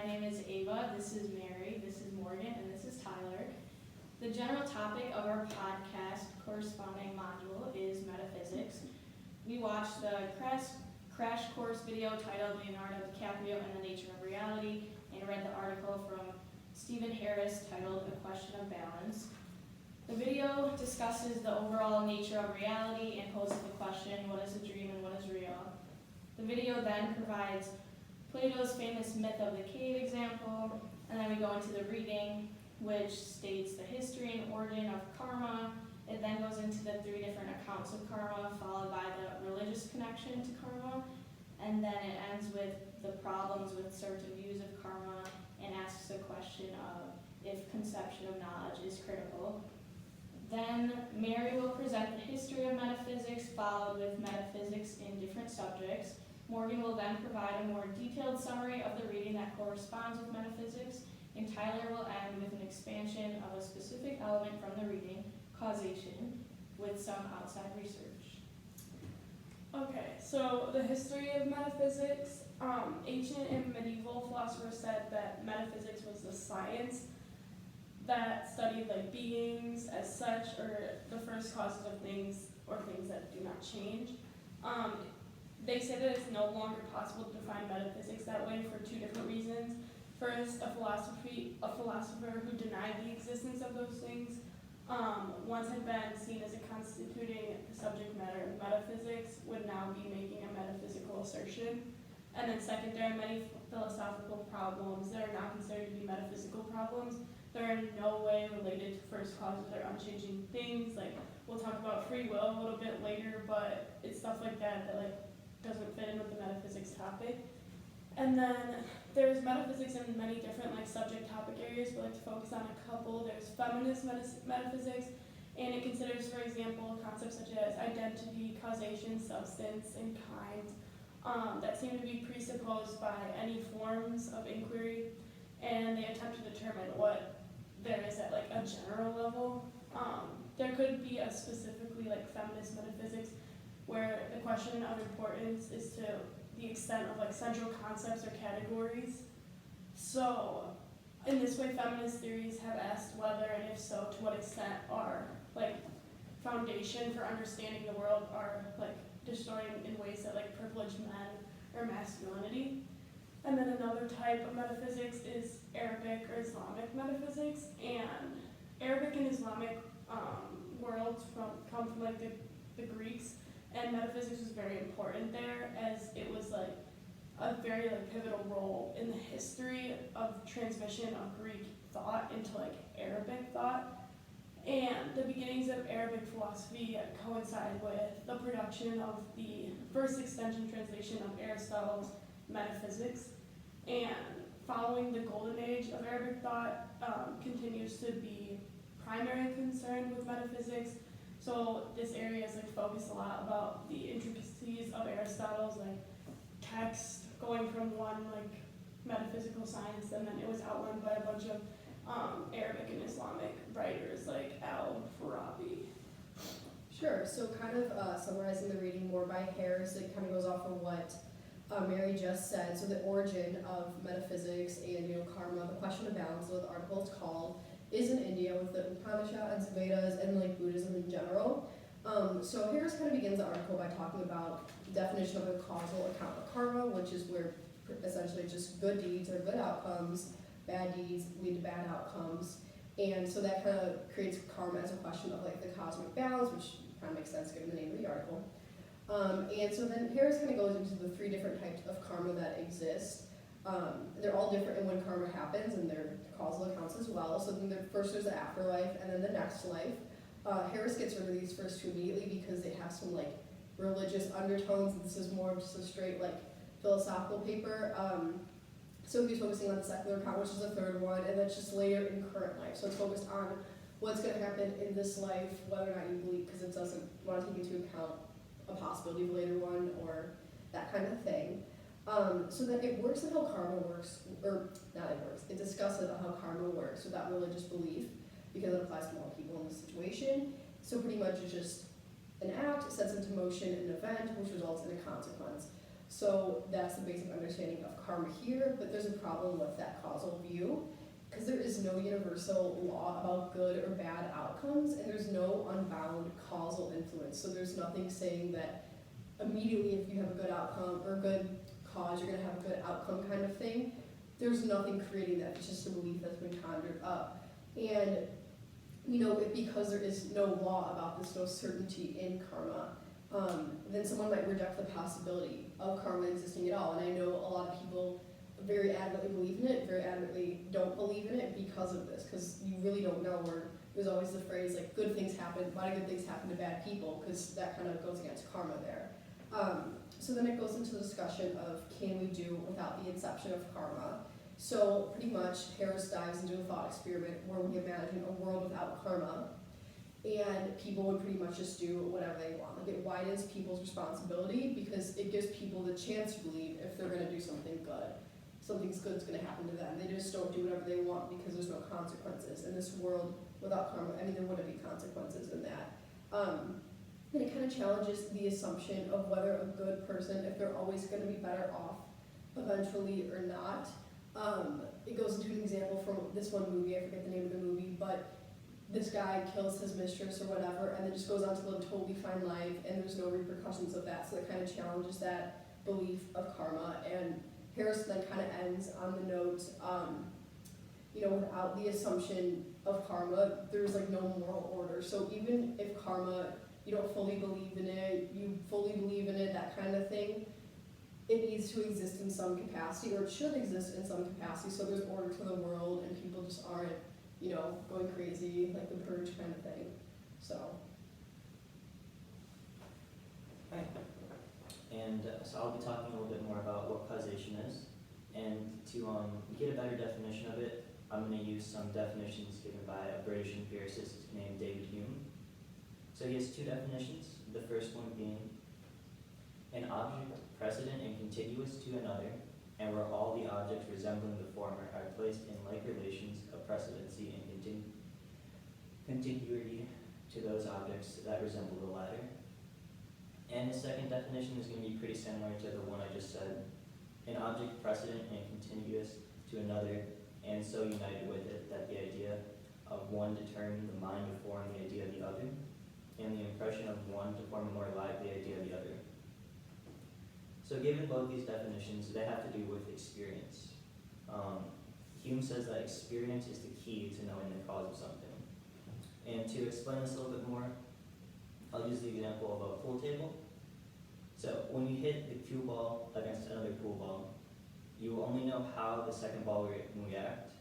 My name is Ava, this is Mary, this is Morgan, and this is Tyler. The general topic of our podcast corresponding module is metaphysics. We watched the crash course video titled Leonardo DiCaprio and the Nature of Reality and read the article from Stephen Harris titled A Question of Balance. The video discusses the overall nature of reality and poses the question, what is a dream and what is real? The video then provides Plato's famous myth of the cave example, and then we go into the reading, which states the history and origin of karma. It then goes into the 3 different accounts of karma, followed by the religious connection to karma, and then it ends with the problems with certain views of karma and asks the question of if conception of knowledge is critical. Then Mary will present the history of metaphysics, followed with metaphysics in different subjects. Morgan will then provide a more detailed summary of the reading that corresponds with metaphysics, and Tyler will end with an expansion of a specific element from the reading, causation, with some outside research. Okay, so the history of metaphysics. Ancient and medieval philosophers said that metaphysics was the science that studied like beings as such, or the first causes of things, or things that do not change. They say that it's no longer possible to define metaphysics that way for 2 different reasons. First, a philosopher who denied the existence of those things once had been seen as a constituting the subject matter of metaphysics would now be making a metaphysical assertion. And then second, there are many philosophical problems that are not considered to be metaphysical problems. They're in no way related to first causes or unchanging things. Like, we'll talk about free will a little bit later, but it's stuff like that that like doesn't fit in with the metaphysics topic. And then there's metaphysics in many different like subject topic areas, but like to focus on a couple. There's feminist metaphysics, and it considers, for example, concepts such as identity, causation, substance, and kind that seem to be presupposed by any forms of inquiry, and they attempt to determine what there is at like a general level. There could be a specifically like feminist metaphysics where the question of importance is to the extent of like central concepts or categories. So in this way, feminist theories have asked whether, and if so, to what extent our like foundation for understanding the world are like distorting in ways that like privilege men or masculinity. And then another type of metaphysics is Arabic or Islamic metaphysics, and Arabic and Islamic worlds come from like the Greeks, and metaphysics was very important there as it was like a very like pivotal role in the history of transmission of Greek thought into like Arabic thought. And the beginnings of Arabic philosophy coincide with the production of the first extension translation of Aristotle's Metaphysics. And following the golden age of Arabic thought continues to be primary concern with metaphysics. So this area is like focused a lot about the intricacies of Aristotle's like text, going from one like metaphysical science, and then it was outlined by a bunch of Arabic and Islamic writers like Al-Farabi. Sure, so kind of summarizing the reading more by Harris, it kind of goes off of what Mary just said. So the origin of metaphysics and karma, the question of balance, what the article is called, is in India with the Upanishads, Vedas, and like Buddhism in general. So Harris kind of begins the article by talking about the definition of a causal account of karma, which is where essentially just good deeds or good outcomes, bad deeds lead to bad outcomes. And so that kind of creates karma as a question of like the cosmic balance, which kind of makes sense given the name of the article. And so then Harris kind of goes into the 3 different types of karma that exist. They're all different in when karma happens, and they're causal accounts as well. So then first there's the afterlife, and then the next life. Harris gets rid of these first 2 immediately because they have some like religious undertones. This is more of just a straight like philosophical paper. So he's focusing on the secular account, which is the 3rd one, and that's just later in current life. So it's focused on what's going to happen in this life, whether or not you believe, because it doesn't want to take into account a possibility of a later one or that kind of thing. So then it works on how karma works, or not it works, it discusses how karma works without religious belief, because it applies to more people in this situation. So pretty much it's just an act, sets into motion an event, which results in a consequence. So that's the basic understanding of karma here, but there's a problem with that causal view because there is no universal law about good or bad outcomes, and there's no unbound causal influence. So there's nothing saying that immediately if you have a good outcome or a good cause, you're going to have a good outcome kind of thing. There's nothing creating that. It's just a belief that's been conjured up. And, because there is no law about this, no certainty in karma, then someone might reject the possibility of karma existing at all. And I know a lot of people very adamantly believe in it, very adamantly don't believe in it because of this, because you really don't know. Or there's always the phrase like good things happen, why do good things happen to bad people? Because that kind of goes against karma there. So then it goes into the discussion of can we do without the inception of karma? So pretty much Harris dives into a thought experiment where we imagine a world without karma, and people would pretty much just do whatever they want. Like it widens people's responsibility because it gives people the chance to believe if they're going to do something good. Something's good's going to happen to them. They just don't do whatever they want because there's no consequences. In this world without karma, there wouldn't be consequences in that. And it kind of challenges the assumption of whether a good person, if they're always going to be better off eventually or not. It goes into an example from this one movie, I forget the name of the movie, but this guy kills his mistress or whatever and then just goes on to live a totally fine life and there's no repercussions of that. So it kind of challenges that belief of karma. And Harris then kind of ends on the note, without the assumption of karma, there's like no moral order. So even if karma, you don't fully believe in it, you fully believe in it, that kind of thing, it needs to exist in some capacity, or it should exist in some capacity, so there's order to the world and people just aren't, going crazy, like the purge kind of thing. So. Right. And so I'll be talking a little bit more about what causation is. And to get a better definition of it, I'm going to use some definitions given by a British empiricist named David Hume. So he has two definitions, the first one being an object precedent and contiguous to another, and where all the objects resembling the former are placed in like relations of precedency and contiguity to those objects that resemble the latter. And his second definition is going to be pretty similar to the one I just said. An object precedent and contiguous to another, and so united with it that the idea of one determine the mind to form the idea of the other, and the impression of one to form a more lively idea of the other. So given both these definitions, they have to do with experience. Hume says that experience is the key to knowing the cause of something. And to explain this a little bit more, I'll use the example of a pool table. So when you hit the cue ball against another pool ball, you will only know how the second ball will react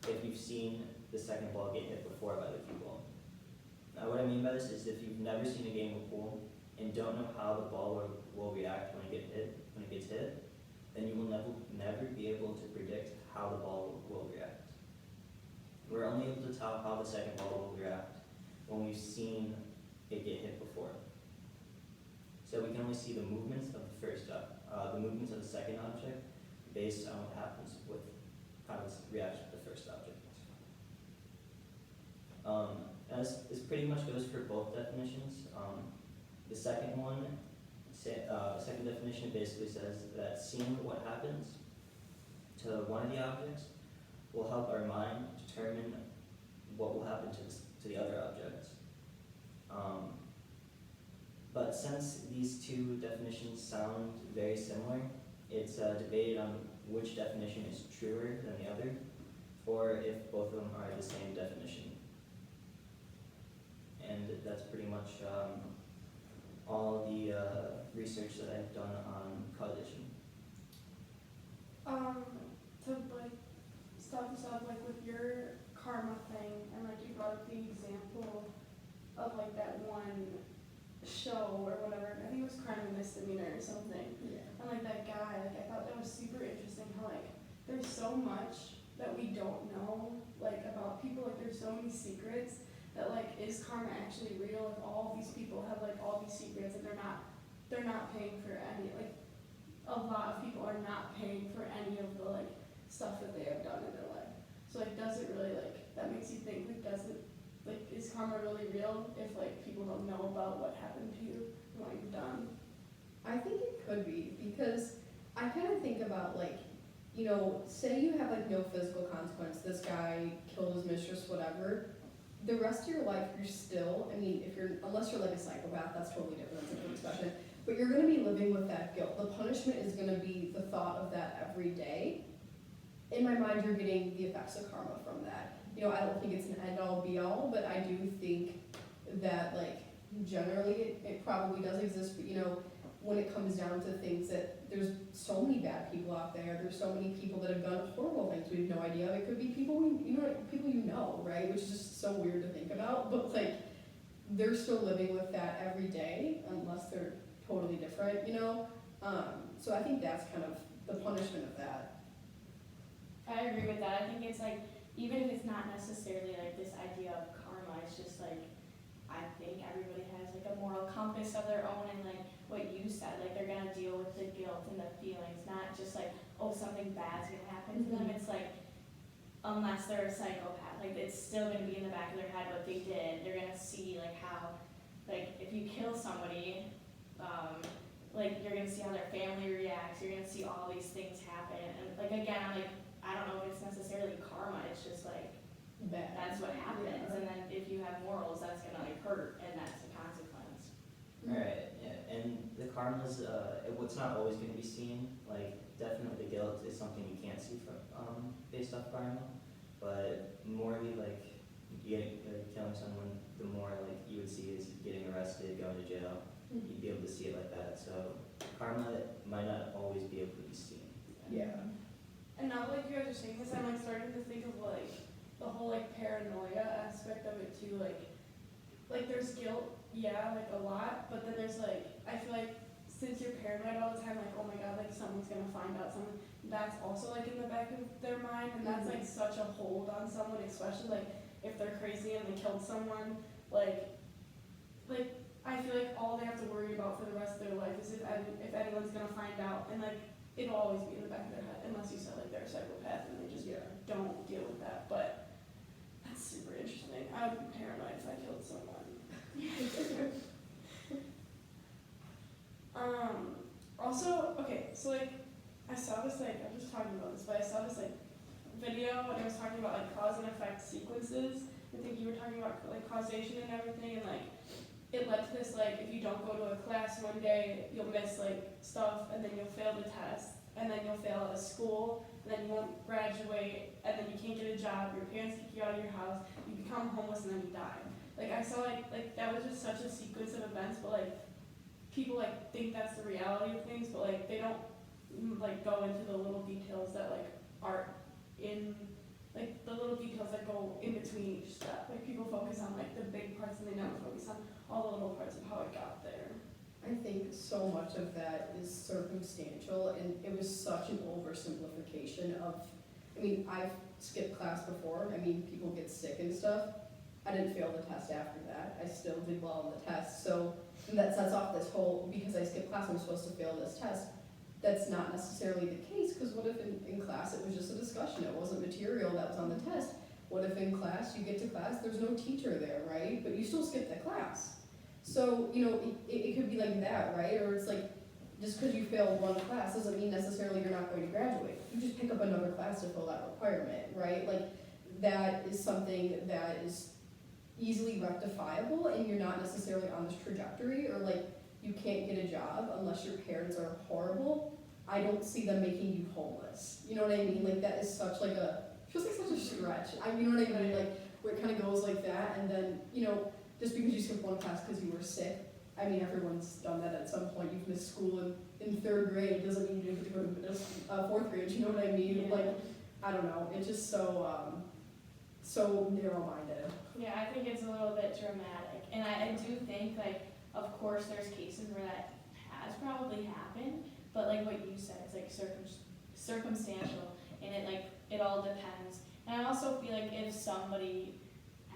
if you've seen the second ball get hit before by the cue ball. Now what I mean by this is if you've never seen a game of pool and don't know how the ball will react when it gets hit, then you will never be able to predict how the ball will react. We're only able to tell how the second ball will react when we've seen it get hit before. So we can only see the movements of the movements of the second object based on what happens with how it reacts with the first object. And this pretty much goes for both definitions. The second one, second definition basically says that seeing what happens to one of the objects will help our mind determine what will happen to the other objects. But since these two definitions sound very similar, it's debated on which definition is truer than the other, or if both of them are the same definition. And that's pretty much all the research that I've done on causation. To start this up, with your karma thing, and you brought up the example of that one show or whatever. I think it was Crime and Misdemeanor or something. Yeah. And that guy, I thought that was super interesting how there's so much that we don't know about people. There's so many secrets that is karma actually real? If all these people have all these secrets and they're not paying for any a lot of people are not paying for any of the stuff that they have done in their life. So does it really that makes you think is karma really real if people don't know about what happened to you and what you've done? I think it could be because I kind of think about like, you know, say you have like no physical consequence. This guy killed his mistress, whatever. The rest of your life, you're still, I mean, unless you're like a psychopath, that's totally different, that's a different discussion. But you're going to be living with that guilt. The punishment is going to be the thought of that every day. In my mind, you're getting the effects of karma from that. You know, I don't think it's an end-all be-all, but I do think that, like, generally it probably does exist. But, you know, when it comes down to things that there's so many bad people out there, there's so many people that have done horrible things we have no idea of. It could be people people you know, right? Which is just so weird to think about. But, like, they're still living with that every day unless they're totally different, you know? So I think that's kind of the punishment of that. I agree with that. I think it's like, even if it's not necessarily like this idea of karma, it's just like, I think everybody has like a moral compass of their own, and like what you said, like they're gonna deal with the guilt and the feelings, not just like, oh, something bad's gonna happen to them. It's like, unless they're a psychopath, like it's still gonna be in the back of their head what they did. They're gonna see like how, like if you kill somebody, like you're gonna see how their family reacts. You're gonna see all these things happen, and like again, I'm like, I don't know if it's necessarily karma. It's just like Bad. that's what happens, Yeah. and then if you have morals, that's gonna like hurt, and that's the consequence. Alright, yeah, and the karma's, what's not always gonna be seen, like, definitely the guilt is something you can't see from, based off karma, but morally, like, killing someone, the more, like, you would see is getting arrested, going to jail, you'd be able to see it like that, so karma might not always be able to be seen. Yeah. And now like you guys are saying this, I'm like starting to think of like the whole like paranoia aspect of it too. Like there's guilt, yeah, like a lot, but then there's like, I feel like since you're paranoid all the time, like oh my god, like someone's gonna find out something, that's also like in the back of their mind, and that's like such a hold on someone, especially like if they're crazy and they killed someone, like I feel like all they have to worry about for the rest of their life is if anyone's gonna find out, and like it'll always be in the back of their head, unless you said like they're a psychopath and they just don't deal with that. But that's super interesting. I would be paranoid if I killed someone. Also, okay, so like I saw this like I'm just talking about this, but I saw this like video and it was talking about like cause and effect sequences. I think you were talking about like causation and everything, and like it led to this like if you don't go to a class one day, you'll miss like stuff, and then you'll fail the test, and then you'll fail out of school, and then you won't graduate, and then you can't get a job, your parents kick you out of your house, you become homeless, and then you die. Like I saw like that was just such a sequence of events, but like people like think that's the reality of things, but like they don't like go into the little details that like are in like the little details that go in between each step. Like people focus on like the big parts and they never focus on all the little parts of how it got there. I think so much of that is circumstantial, and it was such an oversimplification of, I mean, I've skipped class before. I mean, people get sick and stuff. I didn't fail the test after that. I still did well on the test. So that sets off this whole, because I skipped class, I'm supposed to fail this test. That's not necessarily the case, because what if in class it was just a discussion, it wasn't material that was on the test? What if in class, you get to class, there's no teacher there, right? But you still skip the class. So, you know, it could be like that, right? Or it's like, just because you failed one class doesn't mean necessarily you're not going to graduate. You just pick up another class to fill that requirement, right? Like, that is something that is easily rectifiable, and you're not necessarily on this trajectory, or like, you can't get a job unless your parents are horrible. I don't see them making you homeless. You know what I mean? Like, that is such like feels like such a stretch. You know what I mean? Like, where it kind of goes like that, and then, you know, just because you skipped one class because you were sick, I mean, everyone's done that at some point. You've missed school in third grade, doesn't mean you didn't get to go to fourth grade, you know what I mean? Yeah. Like, I don't know, it's just so narrow-minded. Yeah, I think it's a little bit dramatic, and I do think like, of course, there's cases where that has probably happened, but like what you said, it's like circumstantial, and it all depends. And I also feel like if somebody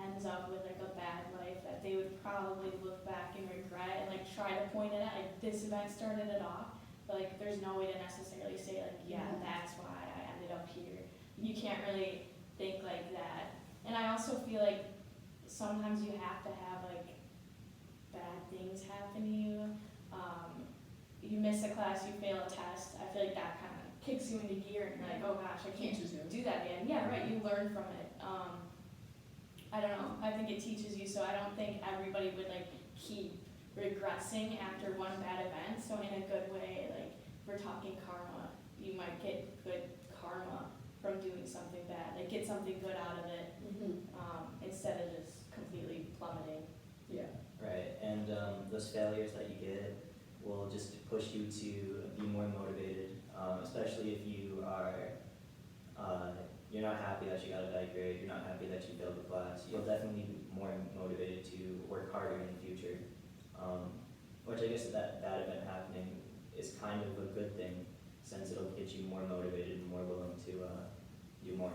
ends up with like a bad life, that they would probably look back and regret and like try to point it out, like this event started it off, but like there's no way to necessarily say like, yeah, that's why I ended up here. You can't really think like that. And I also feel like sometimes you have to have like bad things happen to you, you miss a class, you fail a test, I feel like that kind of kicks you into gear and you're like, oh gosh, I can't Teaches you. do that again. Yeah, right, you learn from it. I don't know, I think it teaches you, so I don't think everybody would like keep regressing after one bad event. So in a good way, like if we're talking karma, you might get good karma from doing something bad, like get something good out of it, instead of just completely plummeting. Yeah. Right, and those failures that you get will just push you to be more motivated, especially if you are, you're not happy that you got a bad grade, you're not happy that you failed the class. You'll definitely be more motivated to work harder in the future, which I guess that event happening is kind of a good thing, since it'll get you more motivated and more willing to do more.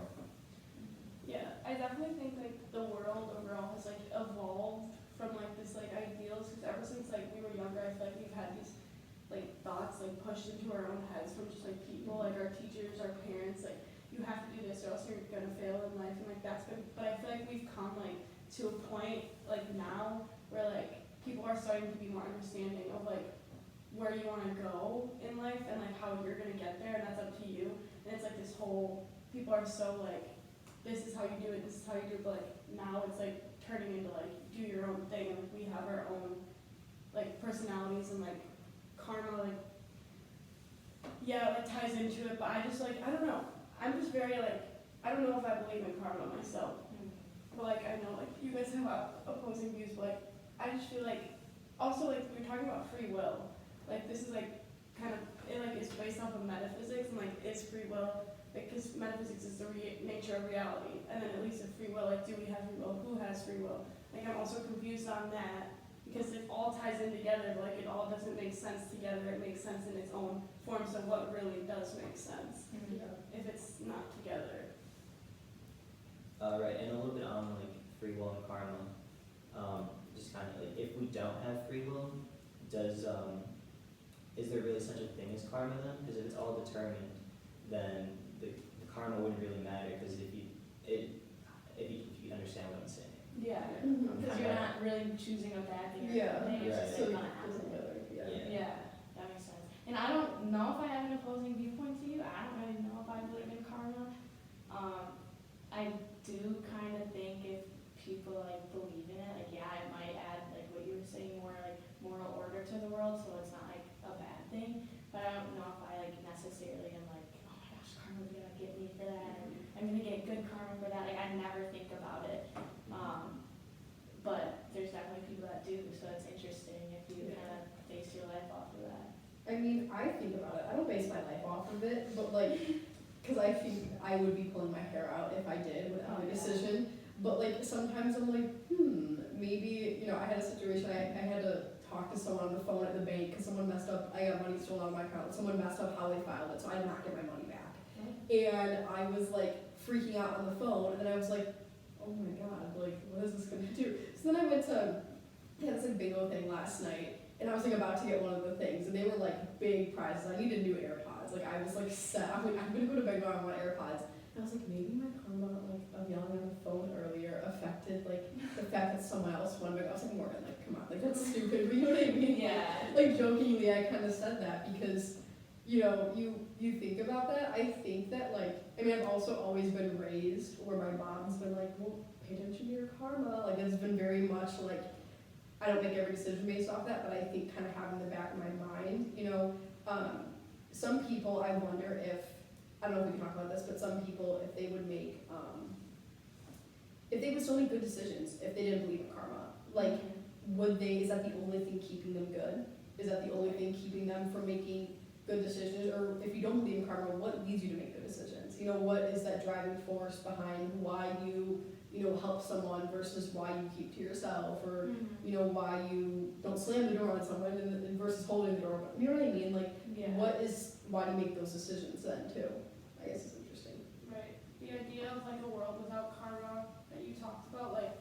Yeah, I definitely think like the world overall has like evolved from like this like ideals, because ever since like we were younger, I feel like we've had these like thoughts like pushed into our own heads from just like people, like our teachers, our parents, like you have to do this or else you're gonna fail in life, and like that's been, but I feel like we've come like to a point like now where like people are starting to be more understanding of like where you want to go in life and like how you're gonna get there, and that's up to you. And it's like this whole, people are so like, this is how you do it, this is how you do it, but like now it's like turning into like do your own thing, and like we have our own like personalities, and like karma like, yeah, it like ties into it, but I just like, I don't know, I'm just very like, I don't know if I believe in karma myself, but like I know like you guys have opposing views, but like I just feel like also like we were talking about free will, like this is like kind of, it like is based off of metaphysics, and like is free will, because metaphysics is the nature of reality, and then at least if free will, like do we have free will, who has free will? Like I'm also confused on that, because it all ties in together, but like it all doesn't make sense together, it makes sense in its own form, so what really does make sense if it's not together? Right, and a little bit on like free will and karma. Just kind of like, if we don't have free will, does is there really such a thing as karma then? Because if it's all determined, then the karma wouldn't really matter. Because if you understand what I'm saying. Yeah, Mhm. because you're not really choosing a bad thing or a Yeah. good thing, it's Right. just So like it gonna happen. doesn't matter. Yeah. Yeah, that makes sense. And I don't know if I have an opposing viewpoint to you. I don't really know if I believe in karma. I do kind of think if people like believe in it, like yeah, it might add like what you were saying, more like moral order to the world, so it's not like a bad thing. But I don't know if I like necessarily am like, oh my gosh, karma's gonna get me for that, or I'm gonna get good karma for that. Like I never think about it. But there's definitely people that do, so it's interesting if you kind of base your life off of that. I mean, I think about it. I don't base my life off of it, but like, because I think I would be pulling my hair out if I did with every decision. But like, sometimes I'm like, maybe, I had a situation, I had to talk to someone on the phone at the bank because someone messed up, I got money stolen out of my account, someone messed up how they filed it, so I did not get my money back. And I was like freaking out on the phone, and then I was like, oh my god, like, what is this gonna do? So then I went to, this like bingo thing last night, and I was like about to get one of the things, and they were like big prizes. I needed new AirPods. Like I was like set. I'm like, I'm gonna go to bingo. I want AirPods. And I was like, maybe my karma like of yelling on the phone earlier affected like the fact that someone else won bingo. I was like, Morgan, like come on, like that's stupid. But you know what I mean? Yeah. Like jokingly, I kind of said that because you think about that. I think that like, I mean, I've also always been raised where my mom's been like, well, pay attention to your karma. Like it's been very much like, I don't make every decision based off that, but I think kind of having the back of my mind, some people, I wonder if, I don't know if we can talk about this, but some people, if they would make, if they would still make good decisions, if they didn't believe in karma, like, is that the only thing keeping them good? Is that the only thing keeping them from making good decisions? Or if you don't believe in karma, what leads you to make good decisions? What is that driving force behind why you help someone versus why you keep to yourself, or why you don't slam the door on someone and versus holding the door. You know what I mean? Like, why do you make those decisions then too? I guess it's interesting. Right. The idea of like a world without karma that you talked about, like,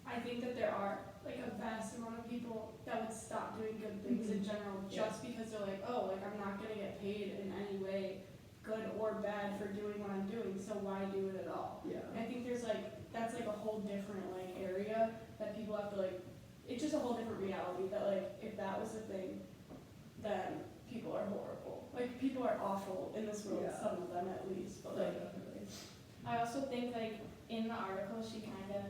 I think that there are like a vast amount of people that would stop doing good things in general just because they're like, oh, like I'm not gonna get paid in any way, good or bad, for doing what I'm doing, so why do it at all? Yeah. And I think there's like, that's like a whole different like area that people have to like, it's just a whole different reality that like if that was the thing, then people are horrible. Like, people are awful in this world, Yeah. some of them at least, but like, Definitely. I also think like in the article she kind of,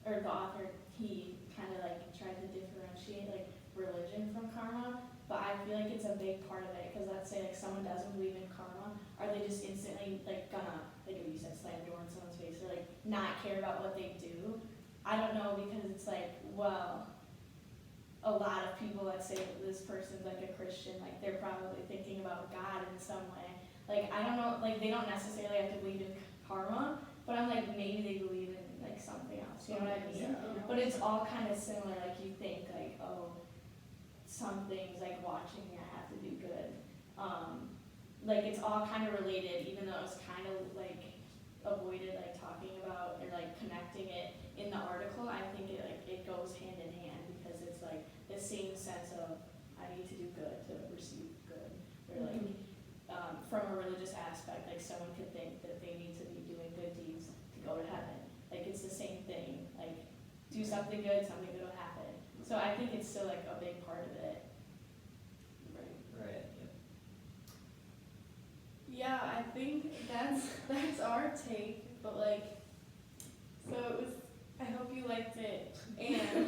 or the author, he kind of like tried to differentiate like religion from karma, but I feel like it's a big part of it, because let's say like someone doesn't believe in karma, are they just instantly like gonna, like you said, slam door in someone's face, or like not care about what they do? I don't know, because it's like, well, a lot of people, let's say this person's like a Christian, like they're probably thinking about God in some way. Like, I don't know, like they don't necessarily have to believe in karma, but I'm like, maybe they believe in like something else, you know what I mean? Yeah. But it's all kind of similar, like you think like, oh, some things like watching me, I have to do good. Like it's all kind of related, even though it was kind of like avoided like talking about or like connecting it in the article. I think it like it goes hand in hand, because it's like the same sense of I need to do good to receive good, or like from a religious aspect, like someone could think that they need to be doing good deeds to go to heaven. Like it's the same thing. Like do something good will happen. So I think it's still like a big part of it. Right, yep. yeah, I think that's our take, but like, so it was, I hope you liked it, and